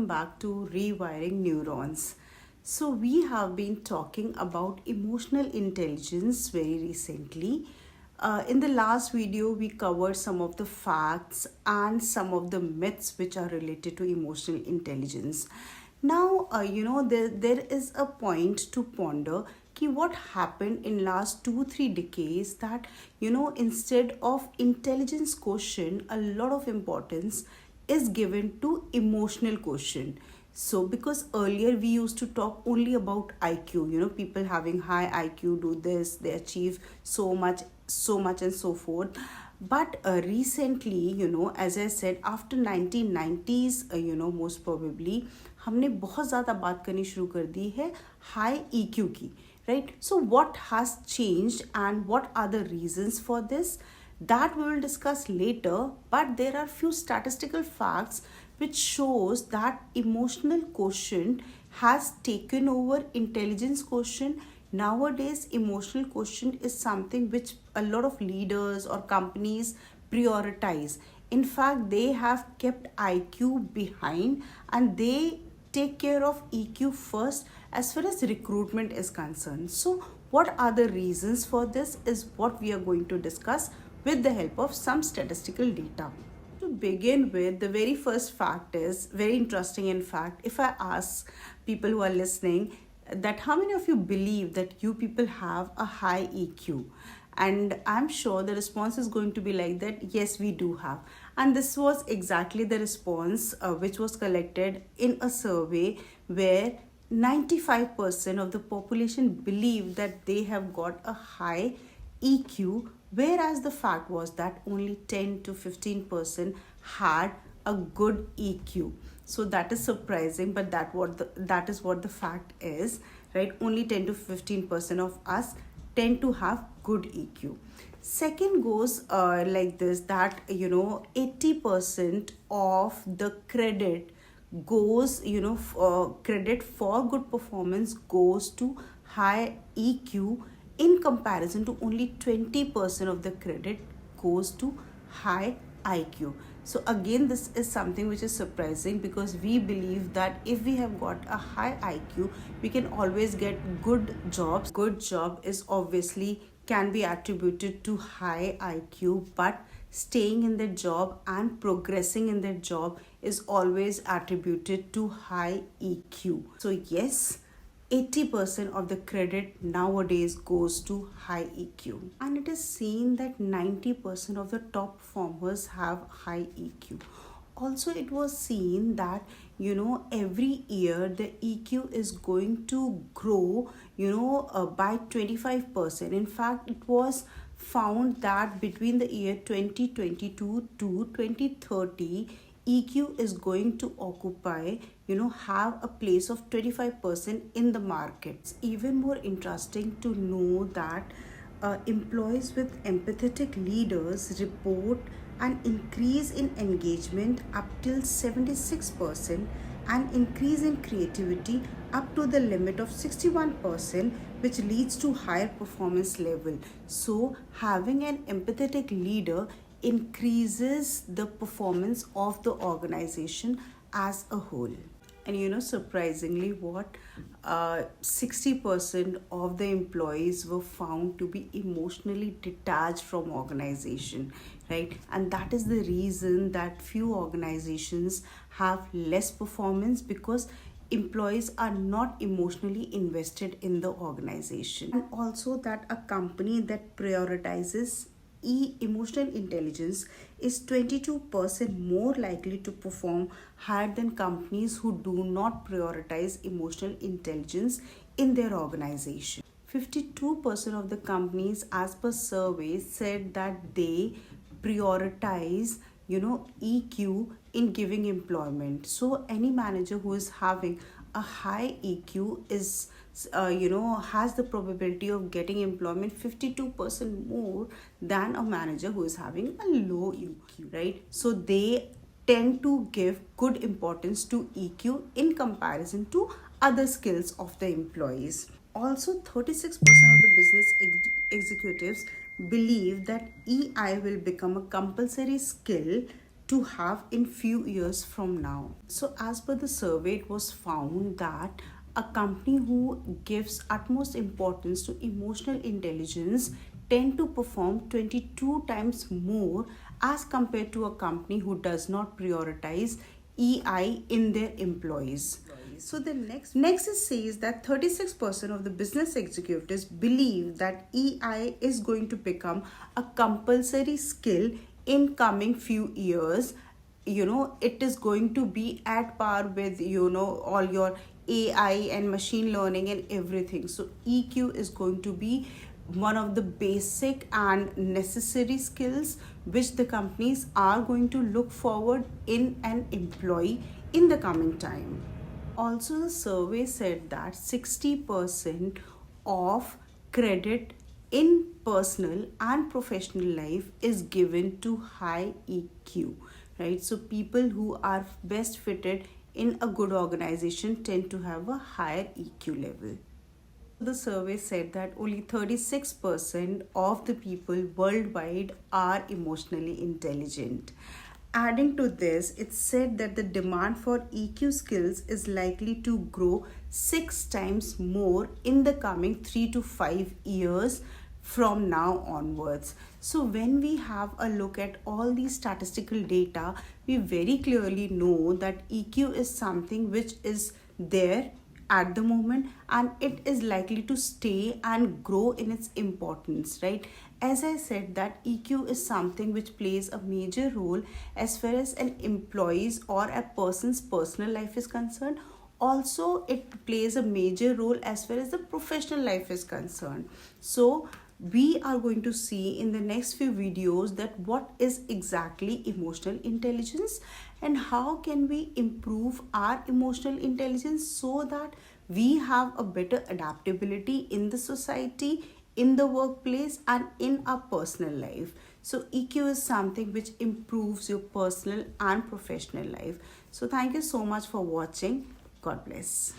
back to Rewiring Neurons. So, we have been talking about emotional intelligence very recently. In the last video, we covered some of the facts and some of the myths which are related to emotional intelligence. Now, there is a point to ponder कि what happened in last 2-3 decades that instead of intelligence quotient, a lot of importance is given to emotional quotient. So because earlier we used to talk only about IQ, people having high IQ do this, they achieve so much and so forth. But recently, as I said, after 1990s, most probably हमने बहुत ज़्यादा बात करनी शुरू कर दी है high EQ की, right? So what has changed and what are the reasons for this? That we will discuss later, but there are few statistical facts which shows that emotional quotient has taken over intelligence quotient. Nowadays, emotional quotient is something which a lot of leaders or companies prioritize. In fact, they have kept IQ behind and they take care of EQ first as far as recruitment is concerned. So, what are the reasons for this is what we are going to discuss with the help of some statistical data. To begin with, the very first fact is very interesting. In fact, if I ask people who are listening that how many of you believe that you people have a high EQ, and I'm sure the response is going to be like that, yes, we do have. And this was exactly the response which was collected in a survey where 95% of the population believe that they have got a high EQ, whereas the fact was that only 10 to 15% had a good EQ. So that is surprising, but that is what the fact is, right? Only 10 to 15% of us tend to have good EQ. Second goes like this, that 80% of the credit goes, credit for good performance goes to high EQ in comparison to only 20% of the credit goes to high IQ. So again, this is something which is surprising because we believe that if we have got a high IQ, we can always get good jobs. Good job is obviously can be attributed to high IQ, but staying in the job and progressing in the job is always attributed to high EQ. So yes, 80% of the credit nowadays goes to high EQ. And it is seen that 90% of the top performers have high EQ. Also, it was seen that every year the EQ is going to grow by 25%. In fact, it was found that between the year 2022 to 2030, EQ is going to occupy, have a place of 25% in the market. It's even more interesting to know that employees with empathetic leaders report an increase in engagement up till 76% and increase in creativity up to the limit of 61%, which leads to higher performance level. So having an empathetic leader increases the performance of the organization as a whole. And surprisingly, what 60% of the employees were found to be emotionally detached from organization, right? And that is the reason that few organizations have less performance, because employees are not emotionally invested in the organization. And also that a company that prioritizes emotional intelligence is 22% more likely to perform higher than companies who do not prioritize emotional intelligence in their organization. 52% of the companies as per survey said that they prioritize EQ in giving employment. So any manager who is having a high EQ is has the probability of getting employment 52% more than a manager who is having a low EQ, right? So they tend to give good importance to EQ in comparison to other skills of the employees. Also, 36% of the business executives believe that EI will become a compulsory skill to have in few years from now. So as per the survey, it was found that a company who gives utmost importance to emotional intelligence tend to perform 22 times more as compared to a company who does not prioritize EI in their employees. So the next it says that 36% of the business executives believe that EI is going to become a compulsory skill in coming few years. It is going to be at par with all your AI and machine learning and everything. So EQ is going to be one of the basic and necessary skills which the companies are going to look forward in an employee in the coming time. Also, the survey said that 60% of credit in personal and professional life is given to high EQ, right? So, people who are best fitted in a good organization tend to have a higher EQ level. The survey said that only 36% of the people worldwide are emotionally intelligent. Adding to this, it said that the demand for EQ skills is likely to grow 6 times more in the coming 3 to 5 years from now onwards. So, when we have a look at all these statistical data, we very clearly know that EQ is something which is there at the moment, and it is likely to stay and grow in its importance, right? As I said, that EQ is something which plays a major role as far as an employee's or a person's personal life is concerned. Also, it plays a major role as far as the professional life is concerned. So we are going to see in the next few videos that what is exactly emotional intelligence and how can we improve our emotional intelligence so that we have a better adaptability in the society, in the workplace, and in our personal life. So EQ is something which improves your personal and professional life. So thank you so much for watching. God bless.